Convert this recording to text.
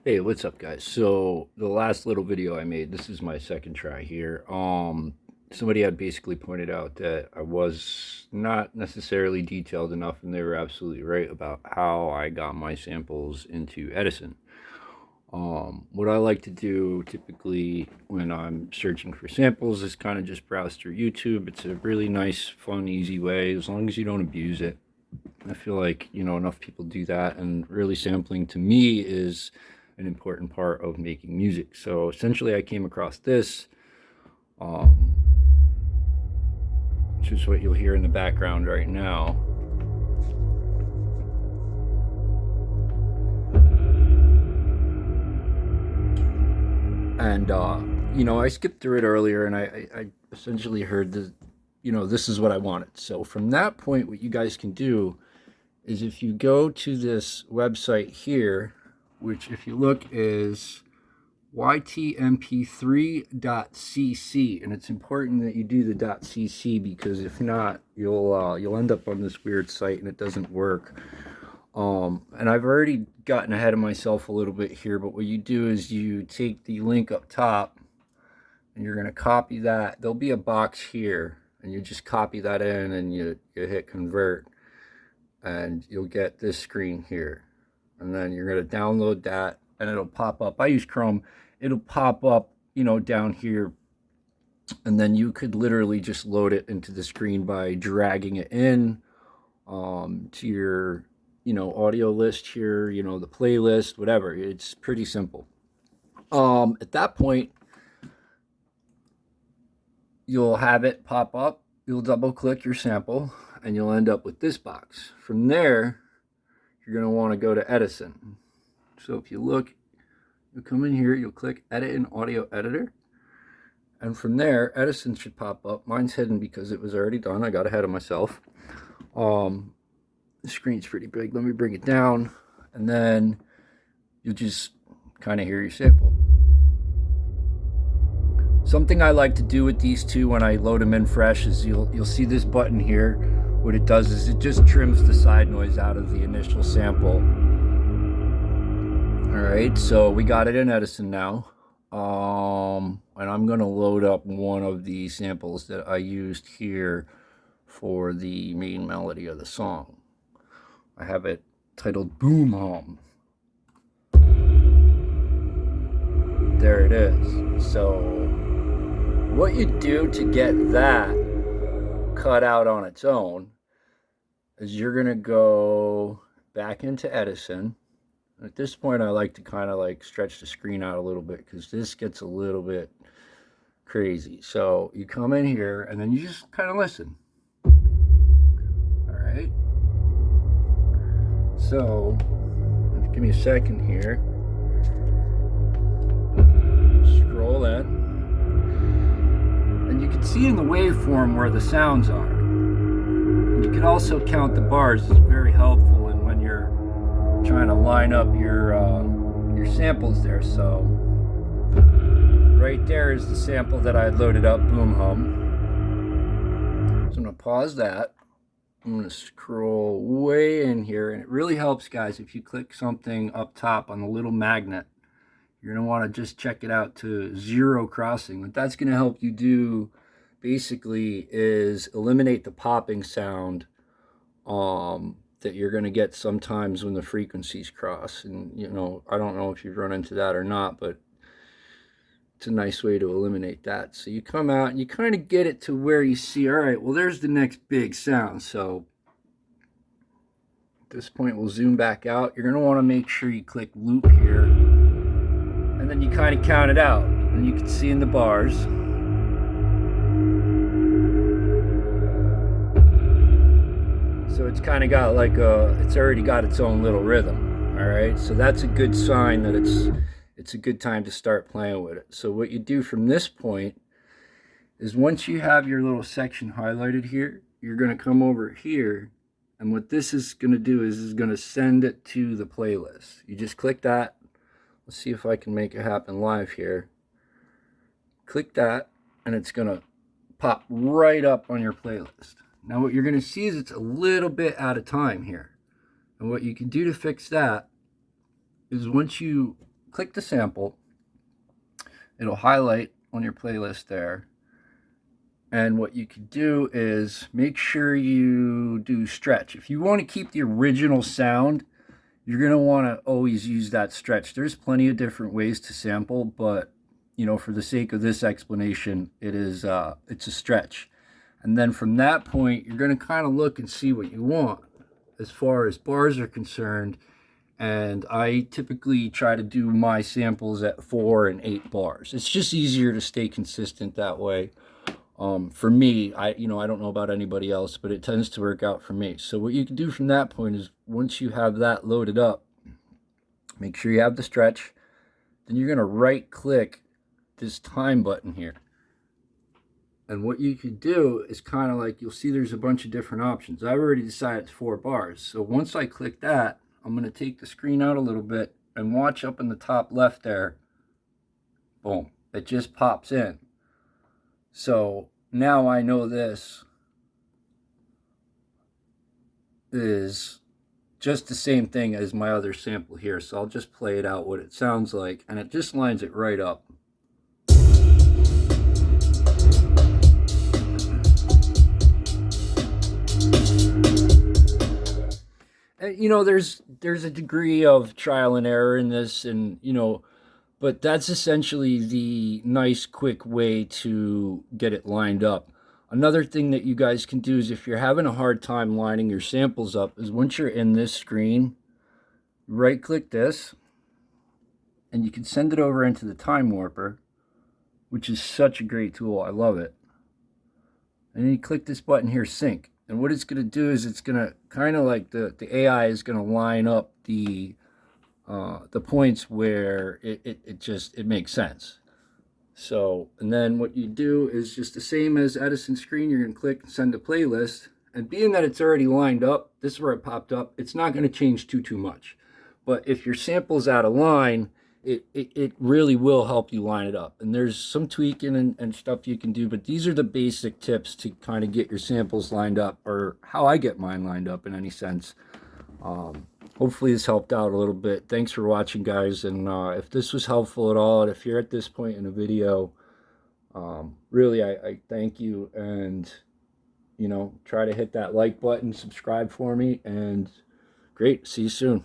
Hey, what's up, guys? So the last little video I made, this is my second try here. Somebody had basically pointed out that I was not necessarily detailed enough, and they were absolutely right about how I got my samples into Edison. What I like to do typically when I'm searching for samples is kind of just browse through YouTube. It's a really nice, fun, easy way, as long as you don't abuse it. I feel like, enough people do that, and really sampling to me is an important part of making music. So essentially, I came across this, um, which is what you'll hear in the background right now. And, I skipped through it earlier, and I essentially heard that, this is what I wanted. So from that point, what you guys can do is if you go to this website here, which if you look is ytmp3.cc, and it's important that you do the .cc because if not, you'll end up on this weird site and it doesn't work. And I've already gotten ahead of myself a little bit here, but what you do is you take the link up top and you're going to copy that. There'll be a box here, and you just copy that in and you hit convert, and you'll get this screen here. And then you're going to download that and it'll pop up. I use Chrome. It'll pop up, down here. And then you could literally just load it into the screen by dragging it in to your, audio list here, the playlist, whatever. It's pretty simple. At that point, you'll have it pop up. You'll double click your sample and you'll end up with this box. From there, you're going to want to go to Edison. So if you look, you'll come in here, you'll click Edit in Audio Editor. And from there, Edison should pop up. Mine's hidden because it was already done. I got ahead of myself. The screen's pretty big. Let me bring it down. And then you'll just kind of hear your sample. Something I like to do with these two when I load them in fresh is you'll see this button here. What it does is it just trims the side noise out of the initial sample. All right, so we got it in Edison now. And I'm gonna load up one of the samples that I used here for the main melody of the song. I have it titled Boom Hum. There it is. So what you do to get that cut out on its own is you're gonna go back into Edison. At this point, I like to kind of like stretch the screen out a little bit because this gets a little bit crazy. So you come in here and then you just kind of listen. All right. So give me a second here. Scroll in. And you can see in the waveform where the sounds are. You can also count the bars. It's very helpful in when you're trying to line up your samples there. So right there is the sample that I had loaded up, Boom Hum. So I'm going to pause that. I'm going to scroll way in here, and it really helps, guys, if you click something up top on the little magnet. You're going to want to just check it out to 0 crossing. What that's going to help you do basically is eliminate the popping sound that you're going to get sometimes when the frequencies cross. And, I don't know if you've run into that or not, but it's a nice way to eliminate that. So you come out and you kind of get it to where you see, all right, well, there's the next big sound. So at this point, we'll zoom back out. You're going to want to make sure you click loop here. And then you kind of count it out. And you can see in the bars. So it's kind of got like it's already got its own little rhythm. All right, so that's a good sign that it's a good time to start playing with it. So what you do from this point is once you have your little section highlighted here, you're going to come over here, and what this is going to do is going to send it to the playlist. You just click that. Let's see if I can make it happen live here. Click that, and it's going to pop right up on your playlist. Now what you're going to see is it's a little bit out of time here. And what you can do to fix that is once you click the sample. It'll highlight on your playlist there. And what you could do is make sure you do stretch. If you want to keep the original sound, you're going to want to always use that stretch. There's plenty of different ways to sample, but for the sake of this explanation, it's a stretch. And then from that point, you're going to kind of look and see what you want as far as bars are concerned. And I typically try to do my samples at 4 and 8 bars. It's just easier to stay consistent that way. For me, I don't know about anybody else, but it tends to work out for me. So what you can do from that point is, once you have that loaded up, make sure you have the stretch. Then you're going to right click this time button here. And what you could do is kind of like, you'll see there's a bunch of different options. I've already decided it's 4 bars. So once I click that, I'm going to take the screen out a little bit and watch up in the top left there. Boom. It just pops in. So now I know this is just the same thing as my other sample here. So I'll just play it out what it sounds like, and it just lines it right up. And, there's a degree of trial and error in this, and but that's essentially the nice, quick way to get it lined up. Another thing that you guys can do is, if you're having a hard time lining your samples up, is once you're in this screen, right-click this, and you can send it over into the Time Warper, which is such a great tool. I love it. And then you click this button here, Sync. And what it's going to do is, it's going to kind of like the AI is going to line up the points where it makes sense. So, and then what you do is just the same as Edison screen. You're going to click Send to Playlist. And being that it's already lined up, this is where it popped up, it's not going to change too much. But if your sample's out of line, it really will help you line it up. And there's some tweaking and stuff you can do, but these are the basic tips to kind of get your samples lined up, or how I get mine lined up in any sense. Hopefully this helped out a little bit. Thanks for watching, guys. And if this was helpful at all, and if you're at this point in a video, really, I thank you. And, try to hit that like button, subscribe for me, and great. See you soon.